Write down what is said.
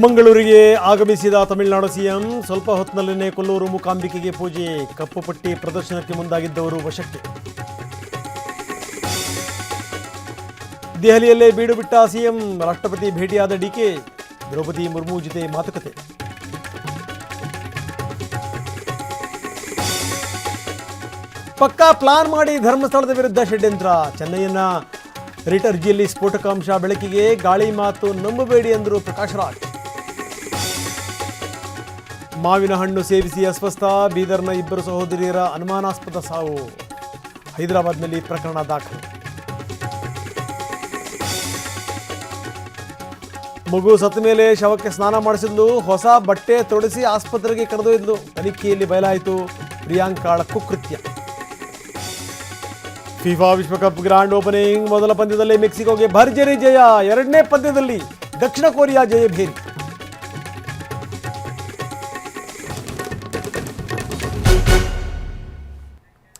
ಮಂಗಳೂರಿಗೆ ಆಗಮಿಸಿದ ತಮಿಳುನಾಡು ಸಿಎಂ ಸ್ವಲ್ಪ ಹೊತ್ತಿನಲ್ಲೇ ಕೊಲ್ಲೂರು ಮೂಕಾಂಬಿಕೆಗೆ ಪೂಜೆ, ಕಪ್ಪು ಪಟ್ಟಿ ಪ್ರದರ್ಶನಕ್ಕೆ ಮುಂದಾಗಿದ್ದವರು ವಶಕ್ಕೆ. ದೆಹಲಿಯಲ್ಲೇ ಬೀಡು ಬಿಟ್ಟ ಸಿಎಂ, ರಾಷ್ಟ್ರಪತಿ ಭೇಟಿಯಾದ ಡಿಕೆ, ದ್ರೌಪದಿ ಮುರ್ಮು ಜೊತೆ ಮಾತುಕತೆ. ಪಕ್ಕಾ ಪ್ಲಾನ್ ಮಾಡಿ ಧರ್ಮಸ್ಥಳದ ವಿರುದ್ಧ ಷಡ್ಯಂತ್ರ, ಚೆನ್ನೈಯನ್ನ ರಿಟ್ ಅರ್ಜಿಯಲ್ಲಿ ಸ್ಫೋಟಕಾಂಶ ಬೆಳಕಿಗೆ, ಗಾಳಿ ಮಾತು ನಂಬಬೇಡಿ ಎಂದರು ಪ್ರಕಾಶ್ ರಾಜ್. ಮಾವಿನ ಹಣ್ಣು ಸೇವಿಸಿ ಅಸ್ವಸ್ಥ, ಬೀದರ್ನ ಇಬ್ಬರು ಸಹೋದರಿಯರ ಅನುಮಾನಾಸ್ಪದ ಸಾವು, ಹೈದರಾಬಾದ್ನಲ್ಲಿ ಪ್ರಕರಣ ದಾಖಲು. ಮಗು ಸತ್ತ ಮೇಲೆ ಶವಕ್ಕೆ ಸ್ನಾನ ಮಾಡಿಸಿದ್ಲು, ಹೊಸ ಬಟ್ಟೆ ತೊಡಿಸಿ ಆಸ್ಪತ್ರೆಗೆ ಕರೆದೊಯ್ದಲು, ತನಿಖೆಯಲ್ಲಿ ಬಯಲಾಯಿತು ಪ್ರಿಯಾಂಕಾಳ ಕುಕೃತ್ಯ. ಫಿಫಾ ವಿಶ್ವಕಪ್ ಗ್ರಾಂಡ್ ಓಪನಿಂಗ್, ಮೊದಲ ಪಂದ್ಯದಲ್ಲಿ ಮೆಕ್ಸಿಕೋಗೆ ಭರ್ಜರಿ ಜಯ, ಎರಡನೇ ಪಂದ್ಯದಲ್ಲಿ ದಕ್ಷಿಣ ಕೊರಿಯಾ ಜಯಭೇರಿ.